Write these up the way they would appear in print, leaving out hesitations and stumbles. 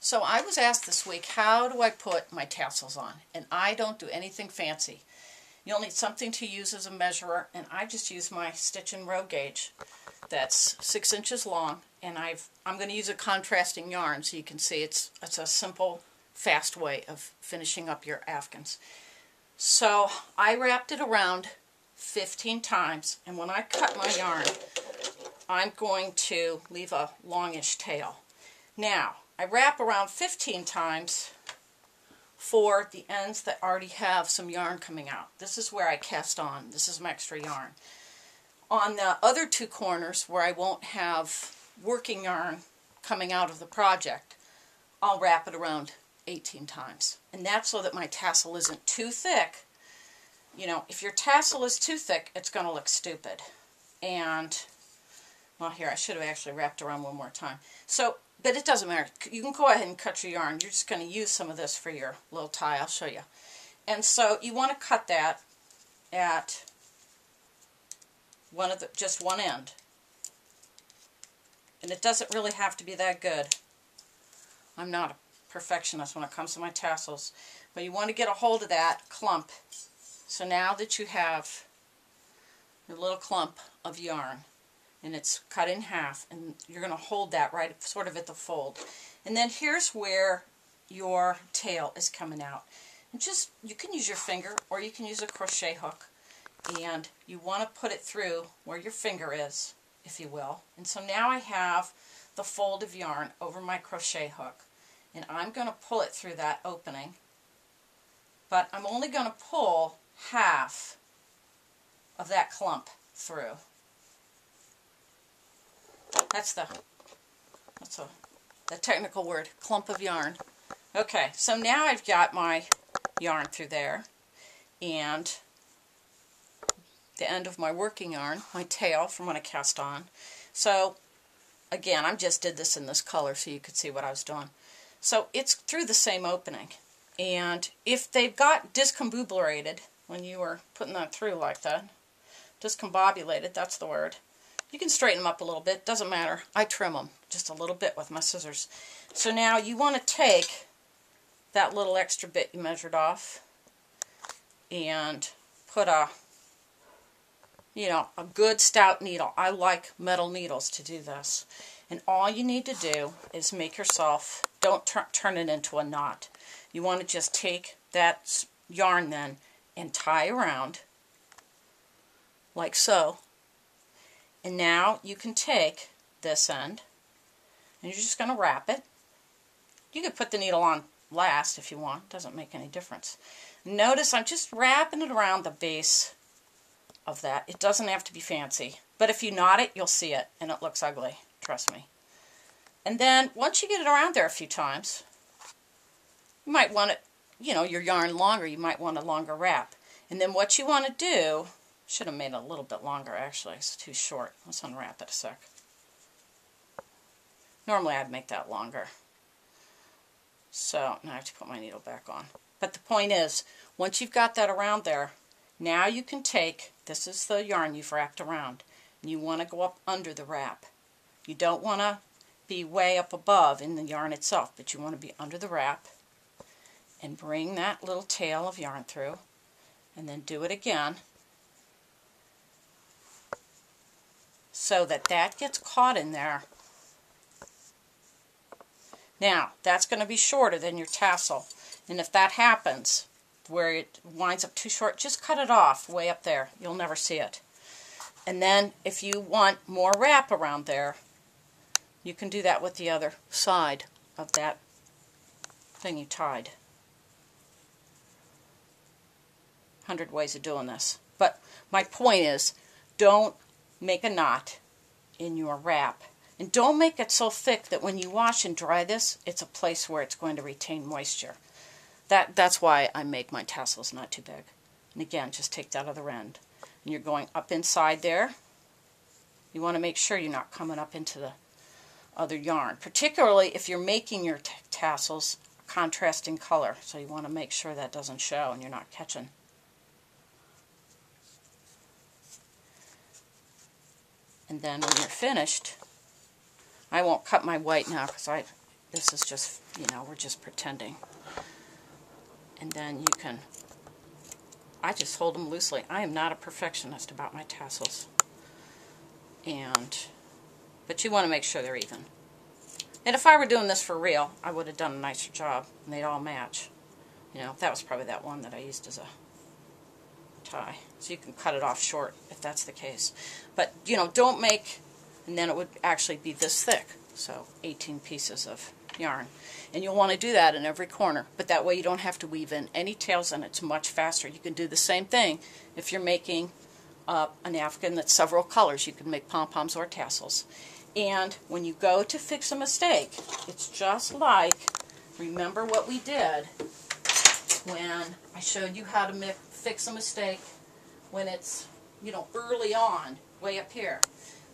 So I was asked this week, how do I put my tassels on? And I don't do anything fancy. You'll need something to use as a measurer, and I just use my stitch and row gauge. That's 6 inches long, and I'm going to use a contrasting yarn so you can see it's a simple, fast way of finishing up your Afghans. So I wrapped it around 15 times, and when I cut my yarn, I'm going to leave a longish tail. Now, I wrap around 15 times for the ends that already have some yarn coming out. This is where I cast on. This is my extra yarn. On the other two corners where I won't have working yarn coming out of the project, I'll wrap it around 18 times. And that's so that my tassel isn't too thick. You know, if your tassel is too thick, it's going to look stupid. And, well, here, I should have actually wrapped around one more time. So, but it doesn't matter. You can go ahead and cut your yarn. You're just going to use some of this for your little tie. I'll show you. And so you want to cut that at just one end. And it doesn't really have to be that good. I'm not a perfectionist when it comes to my tassels. But you want to get a hold of that clump. So now that you have your little clump of yarn, and it's cut in half, and you're going to hold that right sort of at the fold. And then here's where your tail is coming out. And just, you can use your finger or you can use a crochet hook, and you want to put it through where your finger is, if you will. And so now I have the fold of yarn over my crochet hook, and I'm going to pull it through that opening, but I'm only going to pull half of that clump through. That's the technical word, clump of yarn. Okay, so now I've got my yarn through there, and the end of my working yarn, my tail from when I cast on. So again, I just did this in this color so you could see what I was doing. So it's through the same opening, and if they've got discombobulated when you were putting that through like that, discombobulated, that's the word. You can straighten them up a little bit, doesn't matter. I trim them just a little bit with my scissors. So now you want to take that little extra bit you measured off and put a good stout needle. I like metal needles to do this. And all you need to do is make yourself, don't turn it into a knot. You want to just take that yarn then and tie around like so. And now you can take this end and you're just going to wrap it. You could put the needle on last if you want. Doesn't make any difference. Notice I'm just wrapping it around the base of that. It doesn't have to be fancy. But if you knot it, you'll see it. And it looks ugly. Trust me. And then once you get it around there a few times, you might want it, your yarn longer. You might want a longer wrap. And then what you want to do, should have made it a little bit longer actually, it's too short. Let's unwrap it a sec. Normally I'd make that longer. So now I have to put my needle back on. But the point is, once you've got that around there, now you can take, this is the yarn you've wrapped around, and you want to go up under the wrap. You don't want to be way up above in the yarn itself, but you want to be under the wrap and bring that little tail of yarn through, and then do it again, so that gets caught in there. Now, that's going to be shorter than your tassel. And if that happens, where it winds up too short, just cut it off way up there. You'll never see it. And then, if you want more wrap around there, you can do that with the other side of that thing you tied. 100 ways of doing this. But my point is, don't make a knot in your wrap, and don't make it so thick that when you wash and dry this, it's a place where it's going to retain moisture. That's why I make my tassels not too big. And again, just take that other end, and you're going up inside there. You want to make sure you're not coming up into the other yarn, particularly if you're making your tassels a contrasting color, so you want to make sure that doesn't show and you're not catching. And then when you're finished, I won't cut my white now because this is just, you know, we're just pretending. And then you can, I just hold them loosely. I am not a perfectionist about my tassels. But you want to make sure they're even. And if I were doing this for real, I would have done a nicer job, and they'd all match. You know, that was probably that one that I used as a tie. So you can cut it off short if that's the case. But, you know, don't make, and then it would actually be this thick. So 18 pieces of yarn. And you'll want to do that in every corner. But that way you don't have to weave in any tails, and it's much faster. You can do the same thing if you're making an Afghan that's several colors. You can make pom-poms or tassels. And when you go to fix a mistake, it's just like, remember what we did when I showed you how to fix a mistake when it's, you know, early on, way up here.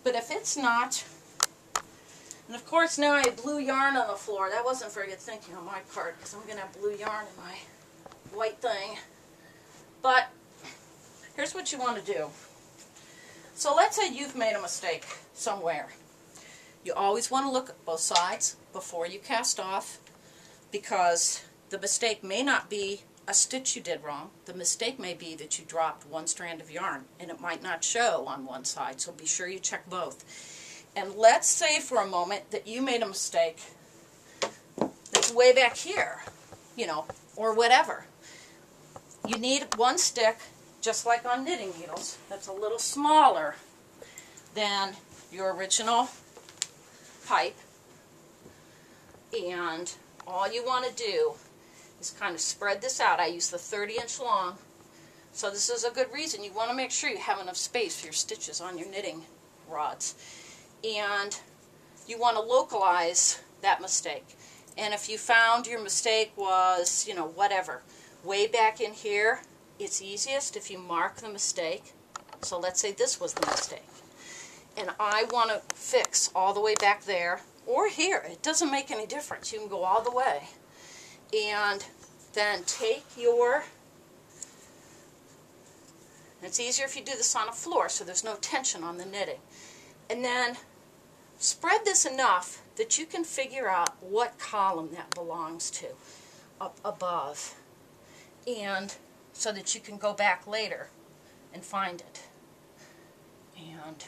But if it's not, and of course now I have blue yarn on the floor. That wasn't very good thinking on my part, because I'm going to have blue yarn in my white thing. But here's what you want to do. So let's say you've made a mistake somewhere. You always want to look at both sides before you cast off, because the mistake may not be a stitch you did wrong. The mistake may be that you dropped one strand of yarn, and it might not show on one side, so be sure you check both. And let's say for a moment that you made a mistake that's way back here, you know, or whatever. You need one stick, just like on knitting needles, that's a little smaller than your original pipe, and all you want to do is kind of spread this out. I use the 30-inch long, so this is a good reason. You want to make sure you have enough space for your stitches on your knitting rods, and you want to localize that mistake. And if you found your mistake was, you know, whatever, way back in here, it's easiest if you mark the mistake. So let's say this was the mistake, and I want to fix all the way back there or here. It doesn't make any difference. You can go all the way. And then take your, it's easier if you do this on a floor so there's no tension on the knitting. And then spread this enough that you can figure out what column that belongs to up above. And so that you can go back later and find it. And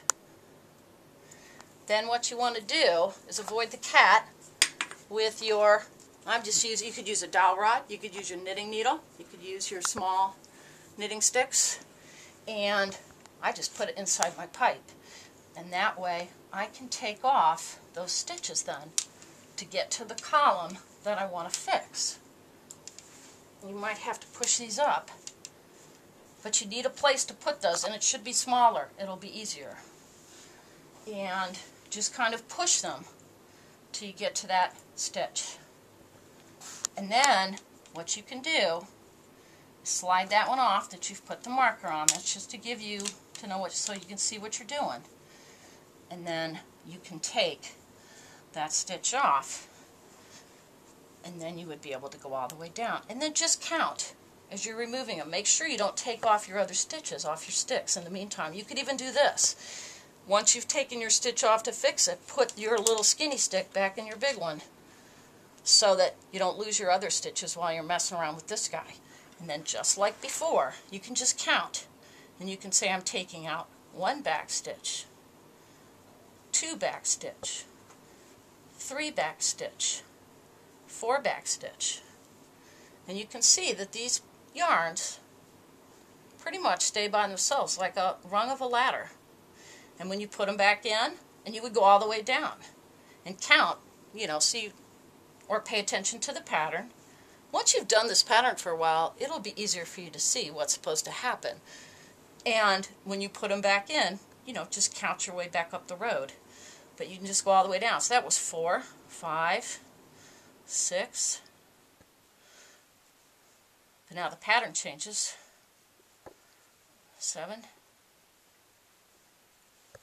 then what you want to do is avoid the cat with your, I'm just using, you could use a dowel rod, you could use your knitting needle, you could use your small knitting sticks, and I just put it inside my pipe. And that way I can take off those stitches then to get to the column that I want to fix. You might have to push these up, but you need a place to put those, and it should be smaller. It'll be easier. And just kind of push them till you get to that stitch. And then what you can do is slide that one off that you've put the marker on. That's just to give you, to know what, so you can see what you're doing. And then you can take that stitch off, and then you would be able to go all the way down. And then just count as you're removing them. Make sure you don't take off your other stitches off your sticks in the meantime. You could even do this. Once you've taken your stitch off to fix it, put your little skinny stick back in your big one so that you don't lose your other stitches while you're messing around with this guy. And then just like before, you can just count. And you can say, I'm taking out 1 back stitch, 2 back stitch, 3 back stitch, 4 back stitch. And you can see that these yarns pretty much stay by themselves like a rung of a ladder. And when you put them back in, and you would go all the way down and count, you know, see, or pay attention to the pattern. Once you've done this pattern for a while, it'll be easier for you to see what's supposed to happen. And when you put them back in, you know, just count your way back up the road. But you can just go all the way down. So that was 4, 5, 6. But now the pattern changes. 7.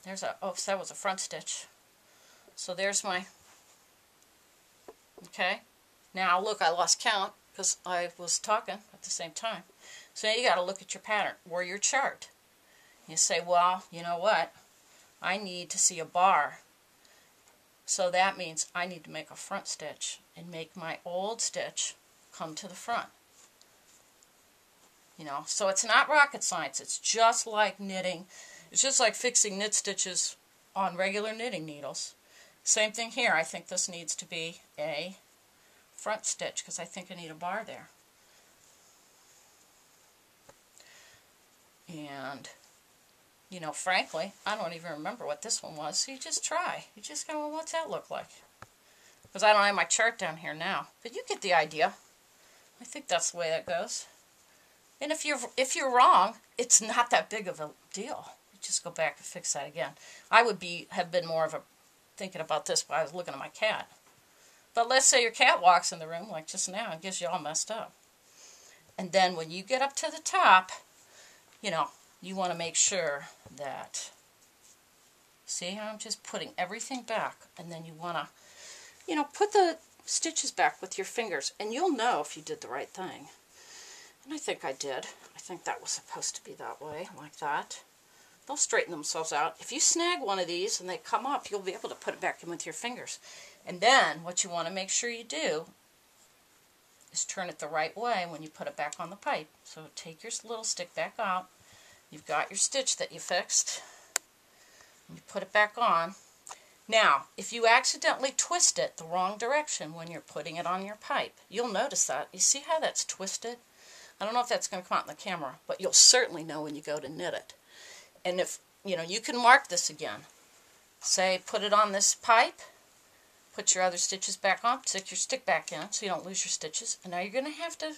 There's a, oh, so that was a front stitch. So there's my, okay. Now look, I lost count because I was talking at the same time. So now you got to look at your pattern or your chart. You say, well, you know what? I need to see a bar So that means I need to make a front stitch and make my old stitch come to the front. You know, so it's not rocket science. It's just like knitting. It's just like fixing knit stitches on regular knitting needles. Same thing here. I think this needs to be a front stitch because I think I need a bar there. And, you know, frankly, I don't even remember what this one was. So you just try. You just go, well, what's that look like? Because I don't have my chart down here now. But you get the idea. I think that's the way that goes. And if you're wrong, it's not that big of a deal. You just go back and fix that again. I would have been more of a thinking about this while I was looking at my cat. But let's say your cat walks in the room like just now and gets you all messed up. And then when you get up to the top, you know, you want to make sure that, see how I'm just putting everything back, and then you want to, you know, put the stitches back with your fingers, and you'll know if you did the right thing. And I think I did. I think that was supposed to be that way, like that. They'll straighten themselves out. If you snag one of these and they come up, you'll be able to put it back in with your fingers. And then what you want to make sure you do is turn it the right way when you put it back on the pipe. So take your little stick back out. You've got your stitch that you fixed. You put it back on. Now, if you accidentally twist it the wrong direction when you're putting it on your pipe, you'll notice that. You see how that's twisted? I don't know if that's going to come out in the camera, but you'll certainly know when you go to knit it. And if, you know, you can mark this again. Say, put it on this pipe, put your other stitches back on, stick your stick back in so you don't lose your stitches. And now you're going to have to,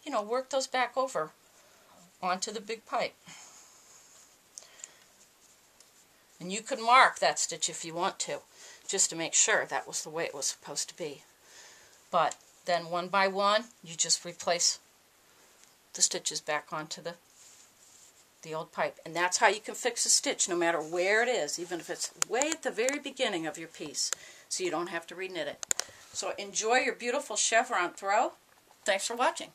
you know, work those back over onto the big pipe. And you can mark that stitch if you want to, just to make sure that was the way it was supposed to be. But then one by one, you just replace the stitches back onto the old pipe. And that's how you can fix a stitch no matter where it is, even if it's way at the very beginning of your piece, so you don't have to reknit it. So enjoy your beautiful chevron throw. Thanks for watching.